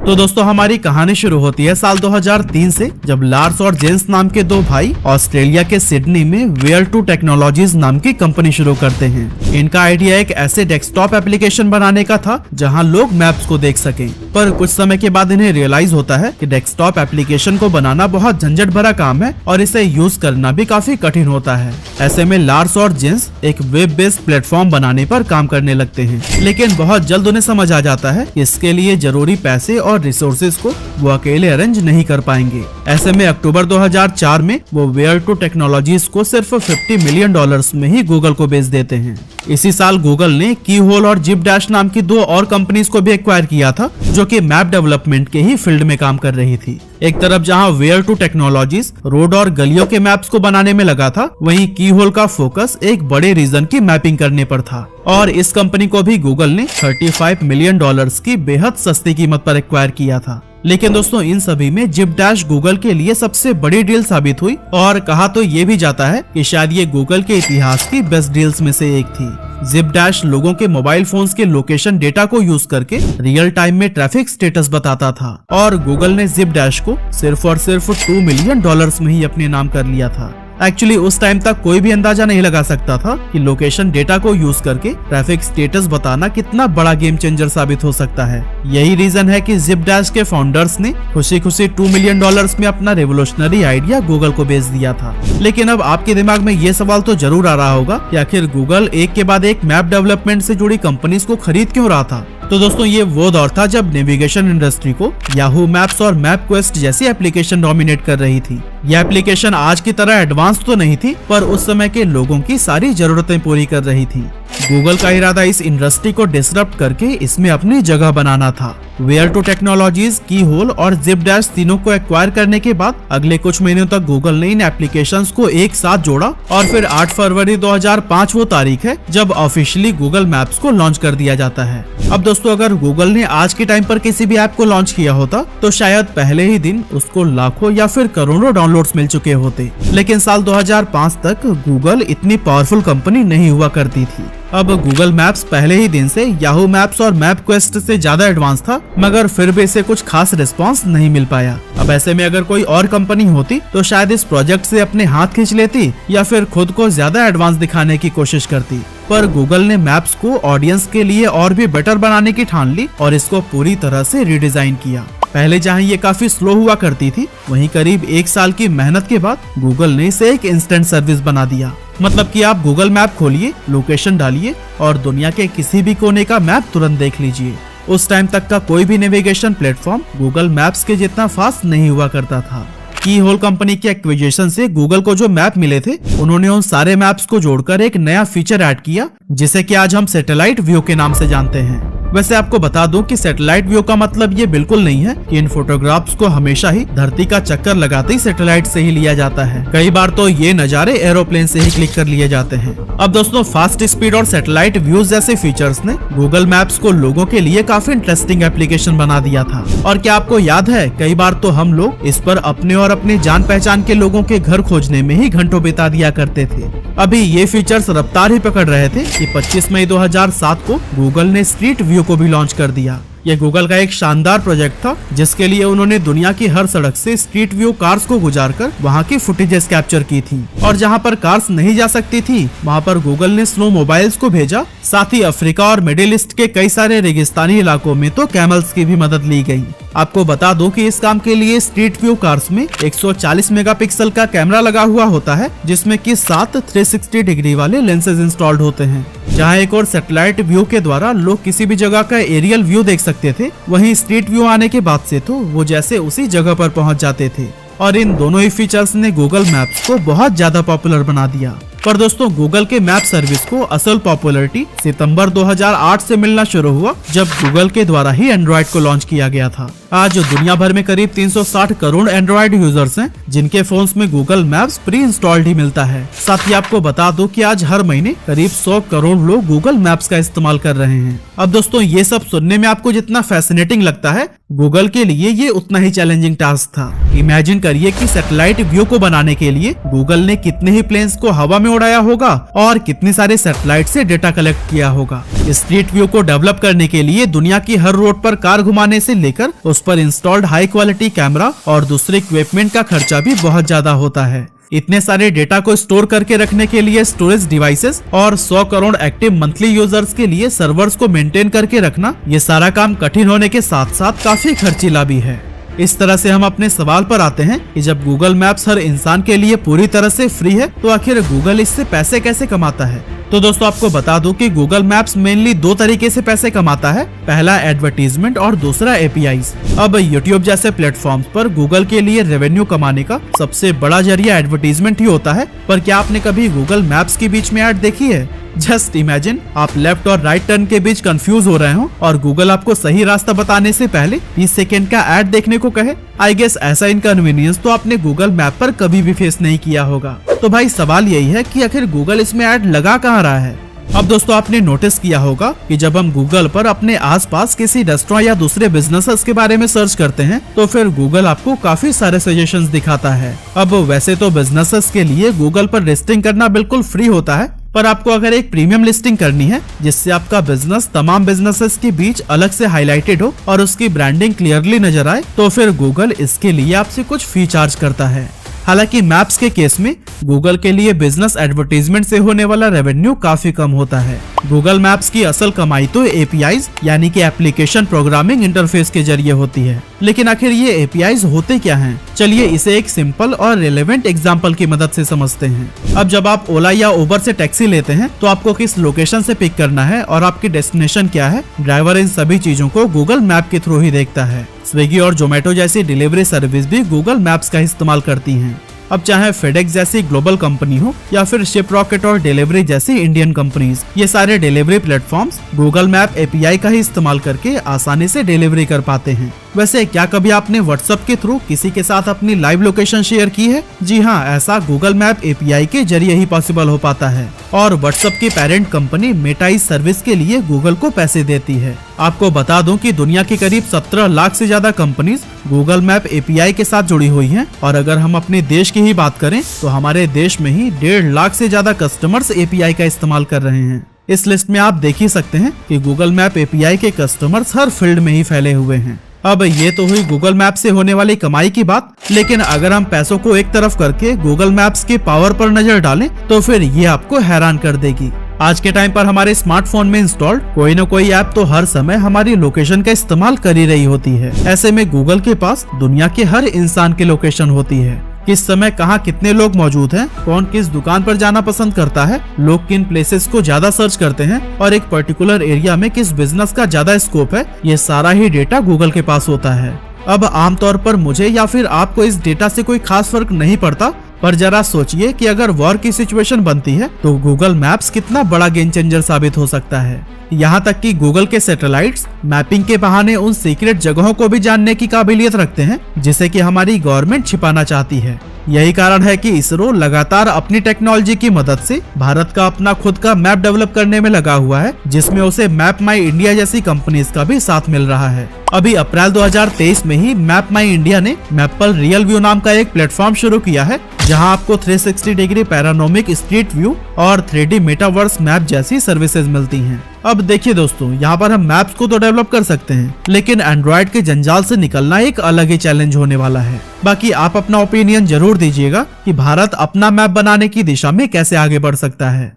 तो दोस्तों हमारी कहानी शुरू होती है साल 2003 से, जब लार्स और जेम्स नाम के दो भाई ऑस्ट्रेलिया के सिडनी में वेयर टू टेक्नोलॉजीज नाम की कंपनी शुरू करते हैं। इनका आइडिया एक ऐसे डेस्कटॉप एप्लीकेशन बनाने का था जहां लोग मैप्स को देख सकें। पर कुछ समय के बाद इन्हें रियलाइज होता है कि डेस्कटॉप एप्लीकेशन को बनाना बहुत झंझट भरा काम है और इसे यूज करना भी काफी कठिन होता है। ऐसे में लार्स और जेम्स एक वेब बेस्ड प्लेटफॉर्म बनाने पर काम करने लगते हैं, लेकिन बहुत जल्द उन्हें समझ आ जाता है कि इसके लिए जरूरी पैसे और रिसोर्सेज को वो अकेले अरेंज नहीं कर पाएंगे। ऐसे में अक्टूबर 2004 में वो वेयर टू टेक्नोलॉजीज को सिर्फ $50 मिलियन में ही गूगल को बेच देते हैं। इसी साल गूगल ने कीहोल और जिपडैश नाम की दो और कंपनीज को भी एक्वायर किया था, जो कि मैप डेवलपमेंट के ही फील्ड में काम कर रही थी। एक तरफ जहां वेयर टू टेक्नोलॉजीज रोड और गलियों के मैप्स को बनाने में लगा था, वहीं कीहोल का फोकस एक बड़े रीजन की मैपिंग करने पर था। और इस कंपनी को भी गूगल ने $35 मिलियन की बेहद सस्ती कीमत पर एक्वायर किया था। लेकिन दोस्तों इन सभी में जिपडैश गूगल के लिए सबसे बड़ी डील साबित हुई, और कहा तो ये भी जाता है कि शायद ये गूगल के इतिहास की बेस्ट डील्स में से एक थी। जिपडैश लोगों के मोबाइल फोन्स के लोकेशन डेटा को यूज करके रियल टाइम में ट्रैफिक स्टेटस बताता था, और गूगल ने जिपडैश को सिर्फ और सिर्फ $2 मिलियन में ही अपने नाम कर लिया था। एक्चुअली उस टाइम तक कोई भी अंदाजा नहीं लगा सकता था कि लोकेशन डेटा को यूज करके ट्रैफिक स्टेटस बताना कितना बड़ा गेम चेंजर साबित हो सकता है। यही रीजन है कि जिपडैश के फाउंडर्स ने खुशी खुशी $2 मिलियन में अपना रेवोल्यूशनरी आइडिया गूगल को बेच दिया था। लेकिन अब आपके दिमाग में ये सवाल तो जरूर आ रहा होगा कि आखिर गूगल एक के बाद एक मैप डेवलपमेंट से जुड़ी कंपनीज को खरीद क्यों रहा था। तो दोस्तों ये वो दौर था जब नेविगेशन इंडस्ट्री को याहू मैप्स और मैप क्वेस्ट जैसी एप्लीकेशन डोमिनेट कर रही थी। यह एप्लीकेशन आज की तरह एडवांस तो नहीं थी, पर उस समय के लोगों की सारी जरूरतें पूरी कर रही थी। गूगल का इरादा इस इंडस्ट्री को डिसरप्ट करके इसमें अपनी जगह बनाना था। वेयर टू टेक्नोलॉजीज, कीहोल और जिपडैश तीनों को एक्वायर करने के बाद अगले कुछ महीनों तक गूगल ने इन एप्लीकेशंस को एक साथ जोड़ा, और फिर 8 फरवरी 2005 वो तारीख है जब ऑफिशियली गूगल मैप्स को लॉन्च कर दिया जाता है। अब दोस्तों अगर गूगल ने आज के टाइम पर किसी भी ऐप को लॉन्च किया होता तो शायद पहले ही दिन उसको लाखों या फिर करोड़ों डाउनलोड्स मिल चुके होते। लेकिन साल 2005 तक गूगल इतनी पावरफुल कंपनी नहीं हुआ करती थी। अब गूगल मैप्स पहले ही दिन से याहू मैप्स और मैप क्वेस्ट से ज्यादा एडवांस था, मगर फिर भी इसे कुछ खास रिस्पांस नहीं मिल पाया। अब ऐसे में अगर कोई और कंपनी होती तो शायद इस प्रोजेक्ट से अपने हाथ खींच लेती या फिर खुद को ज्यादा एडवांस दिखाने की कोशिश करती। पर गूगल ने मैप्स को ऑडियंस के लिए और भी बेटर बनाने की ठान ली और इसको पूरी तरह से रीडिजाइन किया। पहले जहां ये काफी स्लो हुआ करती थी, वहीं करीब 1 साल की मेहनत के बाद गूगल ने इसे एक इंस्टेंट सर्विस बना दिया। मतलब कि आप गूगल मैप खोलिए, लोकेशन डालिए और दुनिया के किसी भी कोने का मैप तुरंत देख लीजिए। उस टाइम तक का कोई भी नेविगेशन प्लेटफॉर्म गूगल मैप्स के जितना फास्ट नहीं हुआ करता था। कीहोल कंपनी के एक्विजिशन से गूगल को जो मैप मिले थे, उन्होंने उन सारे मैप्स को जोड़कर एक नया फीचर ऐड किया, जिसे कि आज हम सैटेलाइट व्यू के नाम से जानते हैं। वैसे आपको बता दूं कि सैटेलाइट व्यू का मतलब ये बिल्कुल नहीं है कि इन फोटोग्राफ्स को हमेशा ही धरती का चक्कर लगाते ही सैटेलाइट से ही लिया जाता है। कई बार तो ये नज़ारे एरोप्लेन से ही क्लिक कर लिए जाते हैं। अब दोस्तों फास्ट स्पीड और सैटेलाइट व्यूज जैसे फीचर्स ने गूगल मैप्स को लोगों के लिए काफी इंटरेस्टिंग एप्लीकेशन बना दिया था। और क्या आपको याद है, कई बार तो हम लोग इस पर अपने और अपने जान पहचान के लोगों के घर खोजने में ही घंटों बिता दिया करते थे। अभी ये फीचर्स रफ्तार ही पकड़ रहे थे कि 25 मई 2007 को गूगल ने स्ट्रीट व्यू को भी लॉन्च कर दिया। ये गूगल का एक शानदार प्रोजेक्ट था, जिसके लिए उन्होंने दुनिया की हर सड़क से स्ट्रीट व्यू कार्स को गुजारकर वहां की फुटेजेस कैप्चर की थी। और जहां पर कार्स नहीं जा सकती थी, वहां पर गूगल ने स्नो मोबाइल्स को भेजा। साथ ही अफ्रीका और मिडिल ईस्ट के कई सारे रेगिस्तानी इलाकों में तो कैमल्स की भी मदद ली गई। आपको बता दो कि इस काम के लिए स्ट्रीट व्यू कार्स में 140 मेगापिक्सल का कैमरा लगा हुआ होता है, जिसमें कि 7 360 डिग्री वाले लेंसेज इंस्टॉल्ड होते हैं। जहां एक और सैटेलाइट व्यू के द्वारा लोग किसी भी जगह का एरियल व्यू देख सकते थे, वहीं स्ट्रीट व्यू आने के बाद से तो वो जैसे उसी जगह पर पहुंच जाते थे। और इन दोनों ही फीचर्स ने गूगल मैप्स को बहुत ज्यादा पॉपुलर बना दिया। पर दोस्तों गूगल के मैप सर्विस को असल पॉपुलैरिटी सितंबर 2008 से मिलना शुरू हुआ, जब गूगल के द्वारा ही एंड्रॉइड को लॉन्च किया गया था। आज दुनिया भर में करीब 360 करोड़ एंड्रॉइड यूजर्स हैं, जिनके फोन्स में गूगल मैप्स प्री इंस्टॉल्ड ही मिलता है। साथ ही आपको बता दो कि आज हर महीने करीब 100 करोड़ लोग गूगल मैप्स का इस्तेमाल कर रहे हैं। अब दोस्तों ये सब सुनने में आपको जितना फैसिनेटिंग लगता है, गूगल के लिए ये उतना ही चैलेंजिंग टास्क था। इमेजिन करिए कि सैटेलाइट व्यू को बनाने के लिए गूगल ने कितने ही प्लेन्स को हवा में उड़ाया होगा और कितनी सारे सैटेलाइट से डेटा कलेक्ट किया होगा। स्ट्रीट व्यू को डेवलप करने के लिए दुनिया की हर रोड पर कार घुमाने से लेकर उस पर इंस्टॉल्ड हाई क्वालिटी कैमरा और दूसरे इक्विपमेंट का खर्चा भी बहुत ज्यादा होता है। इतने सारे डेटा को स्टोर करके रखने के लिए स्टोरेज डिवाइसेस और 100 करोड़ एक्टिव मंथली यूजर्स के लिए सर्वर्स को मेंटेन करके रखना, ये सारा काम कठिन होने के साथ साथ काफी खर्चीला भी है। इस तरह से हम अपने सवाल पर आते हैं कि जब गूगल मैप्स हर इंसान के लिए पूरी तरह से फ्री है तो आखिर गूगल इससे पैसे कैसे कमाता है। तो दोस्तों आपको बता दूं कि गूगल मैप्स मेनली 2 तरीके से पैसे कमाता है, पहला एडवर्टीजमेंट और दूसरा एपीआईज। अब यूट्यूब जैसे प्लेटफॉर्म्स पर गूगल के लिए रेवेन्यू कमाने का सबसे बड़ा जरिया एडवर्टीजमेंट ही होता है, पर क्या आपने कभी गूगल मैप्स के बीच में ऐड देखी है? जस्ट इमेजिन आप लेफ्ट और राइट टर्न के बीच कंफ्यूज हो रहे हो और गूगल आपको सही रास्ता बताने से पहले 20 सेकेंड का ऐड देखने को कहे। आई गेस ऐसा इनकन्वीनियंस तो आपने गूगल मैप पर कभी भी फेस नहीं किया होगा। तो भाई सवाल यही है कि आखिर गूगल इसमें ऐड लगा कहाँ रहा है। अब दोस्तों आपने नोटिस किया होगा कि जब हम गूगल पर अपने आसपास किसी रेस्टोरेंट या दूसरे बिजनेसेस के बारे में सर्च करते हैं तो फिर गूगल आपको काफी सारे सजेशंस दिखाता है। अब वैसे तो बिजनेसेस के लिए गूगल पर लिस्टिंग करना बिल्कुल फ्री होता है, पर आपको अगर एक प्रीमियम लिस्टिंग करनी है जिससे आपका बिजनेस तमाम बिजनेसेस के बीच अलग से हाईलाइटेड हो और उसकी ब्रांडिंग क्लियरली नजर आए, तो फिर गूगल इसके लिए आपसे कुछ फी चार्ज करता है। हालांकि मैप्स के केस में गूगल के लिए बिजनेस एडवर्टीजमेंट से होने वाला रेवेन्यू काफी कम होता है। गूगल मैप्स की असल कमाई तो एपीआईज यानी कि एप्लीकेशन प्रोग्रामिंग इंटरफेस के जरिए होती है। लेकिन आखिर ये एपीआईज होते क्या हैं? चलिए इसे एक सिंपल और रिलेवेंट एग्जांपल की मदद से समझते हैं। अब जब आप ओला या उबर से टैक्सी लेते हैं तो आपको किस लोकेशन से पिक करना है और आपकी डेस्टिनेशन क्या है, ड्राइवर इन सभी चीजों को गूगल मैप के थ्रू ही देखता है। स्विगी और जोमेटो जैसी डिलीवरी सर्विस भी गूगल मैप्स का इस्तेमाल करती हैं। अब चाहे फेडेक्स जैसी ग्लोबल कंपनी हो या फिर शिप रॉकेट और डिलीवरी जैसी इंडियन कंपनीज, ये सारे delivery platforms Google map API का ही इस्तेमाल करके आसानी से डिलीवरी कर पाते हैं। वैसे क्या कभी आपने व्हाट्सएप के थ्रू किसी के साथ अपनी लाइव लोकेशन शेयर की है? जी हाँ, ऐसा गूगल मैप एपीआई के जरिए ही पॉसिबल हो पाता है और व्हाट्सएप की पेरेंट कंपनी मेटा इस सर्विस के लिए गूगल को पैसे देती है। आपको बता दूं कि दुनिया की करीब 17 लाख से ज्यादा कंपनीज गूगल मैप एपीआई के साथ जुड़ी हुई हैं और अगर हम अपने देश की ही बात करें तो हमारे देश में ही 1.5 लाख से ज्यादा कस्टमर्स एपीआई का इस्तेमाल कर रहे हैं। इस लिस्ट में आप देख ही सकते हैं कि गूगल मैप एपीआई के कस्टमर्स हर फील्ड में ही फैले हुए हैं। अब ये तो हुई गूगल मैप से होने वाली कमाई की बात, लेकिन अगर हम पैसों को एक तरफ करके गूगल मैप्स के पावर पर नजर डालें तो फिर ये आपको हैरान कर देगी। आज के टाइम पर हमारे स्मार्टफोन में इंस्टॉल्ड कोई न कोई ऐप तो हर समय हमारी लोकेशन का इस्तेमाल कर ही रही होती है। ऐसे में गूगल के पास दुनिया के हर इंसान की लोकेशन होती है। किस समय कहाँ कितने लोग मौजूद हैं, कौन किस दुकान पर जाना पसंद करता है, लोग किन प्लेसेस को ज्यादा सर्च करते हैं और एक पर्टिकुलर एरिया में किस बिजनेस का ज्यादा स्कोप है, ये सारा ही डेटा गूगल के पास होता है। अब आमतौर पर मुझे या फिर आपको इस डेटा से कोई खास फर्क नहीं पड़ता, पर जरा सोचिए कि अगर वॉर की सिचुएशन बनती है तो गूगल मैप्स कितना बड़ा गेम चेंजर साबित हो सकता है। यहाँ तक कि गूगल के सैटेलाइट्स मैपिंग के बहाने उन सीक्रेट जगहों को भी जानने की काबिलियत रखते हैं जिसे कि हमारी गवर्नमेंट छिपाना चाहती है। यही कारण है कि इसरो लगातार अपनी टेक्नोलॉजी की मदद से भारत का अपना खुद का मैप डेवलप करने में लगा हुआ है, जिसमें उसे मैप माई इंडिया जैसी कंपनीज का भी साथ मिल रहा है। अभी अप्रैल 2023 में ही मैप माई इंडिया ने मैपल रियल व्यू नाम का एक प्लेटफॉर्म शुरू किया है, जहां आपको 360 डिग्री पैरानोमिक स्ट्रीट व्यू और 3D मेटावर्स मैप जैसी सर्विसेज मिलती हैं। अब देखिए दोस्तों, यहाँ पर हम मैप्स को तो डेवलप कर सकते हैं, लेकिन एंड्रॉइड के जंजाल से निकलना एक अलग ही चैलेंज होने वाला है। बाकी आप अपना ओपिनियन जरूर दीजिएगा कि भारत अपना मैप बनाने की दिशा में कैसे आगे बढ़ सकता है।